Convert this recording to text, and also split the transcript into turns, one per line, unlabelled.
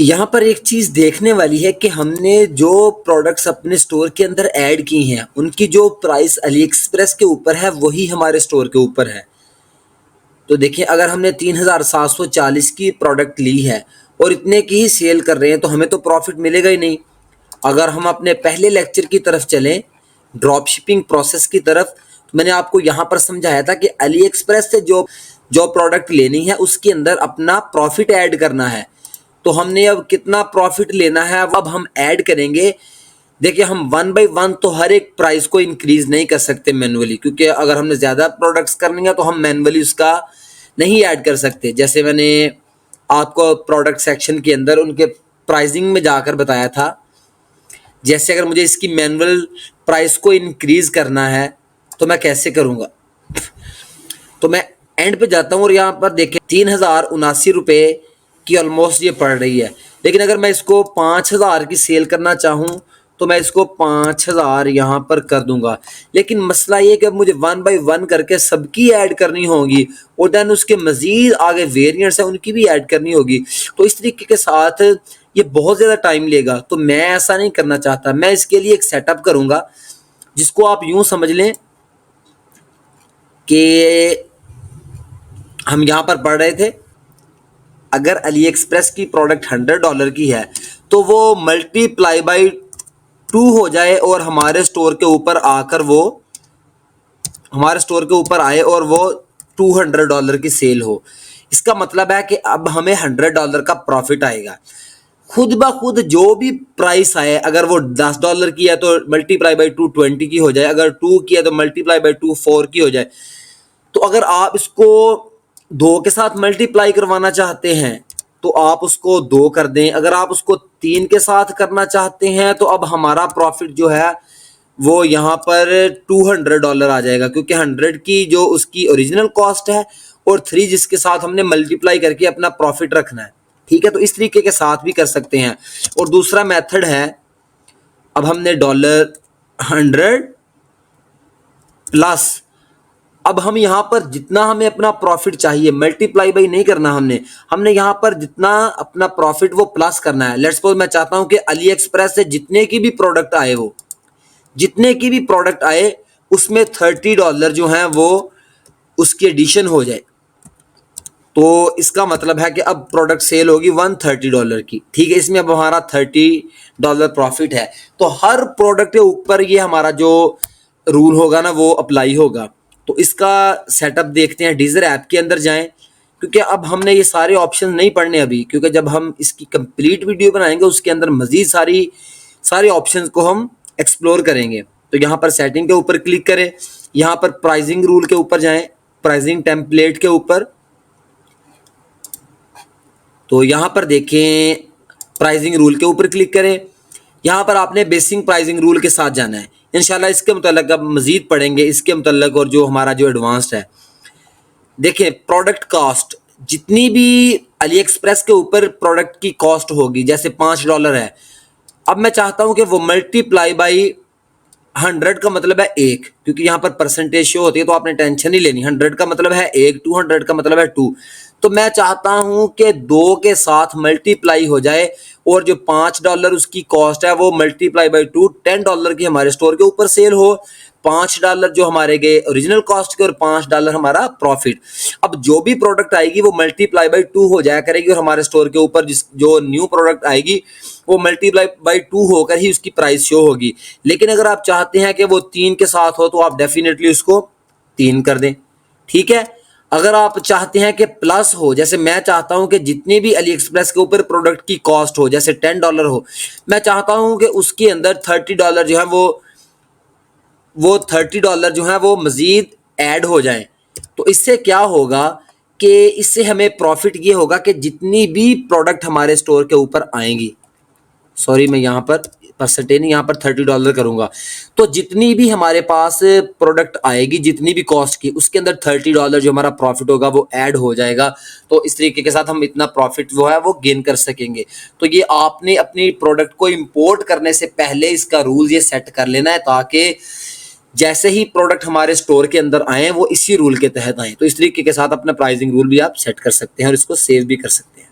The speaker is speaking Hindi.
यहाँ पर एक चीज़ देखने वाली है कि हमने जो प्रोडक्ट्स अपने स्टोर के अंदर ऐड की हैं उनकी जो प्राइस अली एक्सप्रेस के ऊपर है वही हमारे स्टोर के ऊपर है। तो देखिए, अगर हमने 3740 की प्रोडक्ट ली है और इतने की ही सेल कर रहे हैं तो हमें तो प्रॉफिट मिलेगा ही नहीं। अगर हम अपने पहले लेक्चर की तरफ चलें, ड्रॉप शिपिंग प्रोसेस की तरफ, तो मैंने आपको यहाँ पर समझाया था कि अली एक्सप्रेस से जो जो प्रोडक्ट लेनी है उसके अंदर अपना प्रॉफिट ऐड करना है। तो हमने अब कितना प्रॉफिट लेना है अब हम ऐड करेंगे। देखिए, हम वन बाई वन तो हर एक प्राइस को इंक्रीज नहीं कर सकते मैनुअली, क्योंकि अगर हमने ज़्यादा प्रोडक्ट्स करनी है तो हम मैनुअली उसका नहीं ऐड कर सकते। जैसे मैंने आपको प्रोडक्ट सेक्शन के अंदर उनके प्राइसिंग में जाकर बताया था, जैसे अगर मुझे इसकी मैनुअल प्राइस को इंक्रीज करना है तो मैं कैसे करूँगा। तो मैं एंड पे जाता हूँ और यहाँ पर देखें 3079 की ऑलमोस्ट ये पड़ रही है। लेकिन अगर मैं इसको 5000 की सेल करना चाहूँ तो मैं इसको 5000 यहाँ पर कर दूंगा। लेकिन मसला ये कि अब मुझे वन बाई वन करके सबकी ऐड करनी होगी और देन उसके मज़ीद आगे वेरिएंट्स हैं उनकी भी ऐड करनी होगी। तो इस तरीके के साथ ये बहुत ज़्यादा टाइम लेगा। तो मैं ऐसा नहीं करना चाहता। मैं इसके लिए एक सेटअप करूँगा जिसको आप यूँ समझ लें कि हम यहाँ पर पढ़ रहे थे, अगर अली एक्सप्रेस की प्रोडक्ट $100 की है तो वो मल्टीप्लाई बाई 2 हो जाए और हमारे स्टोर के ऊपर आकर वो हमारे स्टोर के ऊपर आए और वो $200 की सेल हो। इसका मतलब है कि अब हमें $100 का प्रॉफिट आएगा। खुद ब खुद जो भी प्राइस आए, अगर वो $10 की है तो मल्टीप्लाई बाई 2 20 की हो जाए, अगर 2 की है तो मल्टीप्लाई बाई 2 4 की हो जाए। तो अगर आप इसको 2 के साथ मल्टीप्लाई करवाना चाहते हैं तो आप उसको 2 कर दें। अगर आप उसको 3 के साथ करना चाहते हैं तो अब हमारा प्रॉफिट जो है वो यहाँ पर $200 आ जाएगा, क्योंकि 100 की जो उसकी ओरिजिनल कॉस्ट है और 3 जिसके साथ हमने मल्टीप्लाई करके अपना प्रॉफिट रखना है। ठीक है, तो इस तरीके के साथ भी कर सकते हैं। और दूसरा मेथड है, अब हमने $100 प्लस, अब हम यहाँ पर जितना हमें अपना प्रॉफिट चाहिए मल्टीप्लाई बाई नहीं करना, हमने यहाँ पर जितना अपना प्रॉफिट वो प्लस करना है। लेट्स सपोज मैं चाहता हूँ कि अली एक्सप्रेस से जितने की भी प्रोडक्ट आए उसमें $30 जो हैं वो उसकी एडिशन हो जाए। तो इसका मतलब है कि अब प्रोडक्ट सेल होगी $130 की। ठीक है, इसमें अब हमारा $30 प्रॉफिट है। तो हर प्रोडक्ट के ऊपर ये हमारा जो रूल होगा ना वो अप्लाई होगा। तो इसका सेटअप देखते हैं। डीजर ऐप के अंदर जाएं, क्योंकि अब हमने ये सारे ऑप्शन नहीं पढ़ने अभी, क्योंकि जब हम इसकी कंप्लीट वीडियो बनाएंगे उसके अंदर मजीद सारे ऑप्शंस को हम एक्सप्लोर करेंगे। तो यहाँ पर सेटिंग के ऊपर क्लिक करें, यहाँ पर प्राइसिंग रूल के ऊपर जाएं, प्राइसिंग टेम्पलेट के ऊपर। तो यहाँ पर देखें प्राइसिंग रूल के ऊपर क्लिक करें। यहाँ पर आपने बेसिक प्राइसिंग रूल के साथ जाना है। इंशाल्लाह इसके मुताल्लिक अब मजीद पढ़ेंगे इसके मुताल्लिक, और जो हमारा जो एडवांस्ड है। देखें, प्रोडक्ट कॉस्ट जितनी भी अली एक्सप्रेस के ऊपर प्रोडक्ट की कॉस्ट होगी, जैसे $5 है, अब मैं चाहता हूँ कि वो मल्टीप्लाई बाई 100 का मतलब है 1, क्योंकि यहाँ पर परसेंटेज शो होती है तो आपने टेंशन नहीं लेनी। 100 का मतलब है 1, 200 का मतलब है 2। तो मैं चाहता हूँ कि 2 के साथ मल्टीप्लाई हो जाए और जो $5 उसकी कॉस्ट है वो मल्टीप्लाई बाई 2 $10 की हमारे स्टोर के ऊपर सेल हो। $5 जो हमारे गए ओरिजिनल कॉस्ट के और $5 हमारा प्रॉफिट। अब जो भी प्रोडक्ट आएगी वो मल्टीप्लाई बाई 2 हो जाया करेगी और हमारे स्टोर के ऊपर जो न्यू प्रोडक्ट आएगी वो मल्टीप्लाई बाई 2 होकर ही उसकी प्राइस शो होगी। लेकिन अगर आप चाहते हैं कि वो 3 के साथ हो तो आप डेफिनेटली उसको 3 कर दें। ठीक है, अगर आप चाहते हैं कि प्लस हो, जैसे मैं चाहता हूं कि जितनी भी अली एक्सप्रेस के ऊपर प्रोडक्ट की कॉस्ट हो, जैसे $10 हो, मैं चाहता हूं कि उसके अंदर $30 जो है वो $30 जो है वो मजीद ऐड हो जाएं। तो इससे क्या होगा कि इससे हमें प्रॉफिट ये होगा कि जितनी भी प्रोडक्ट हमारे स्टोर के ऊपर आएंगी, सॉरी मैं यहाँ पर परसेंटेज यहाँ पर $30 करूँगा, तो जितनी भी हमारे पास प्रोडक्ट आएगी जितनी भी कॉस्ट की, उसके अंदर $30 जो हमारा प्रॉफिट होगा वो ऐड हो जाएगा। तो इस तरीके के साथ हम इतना प्रॉफिट वो है वो गेन कर सकेंगे। तो ये आपने अपनी प्रोडक्ट को इंपोर्ट करने से पहले इसका रूल ये सेट कर लेना है, ताकि जैसे ही प्रोडक्ट हमारे स्टोर के अंदर आए वो इसी रूल के तहत आए। तो इस तरीके के साथ अपना प्राइसिंग रूल भी आप सेट कर सकते हैं और इसको सेव भी कर सकते हैं।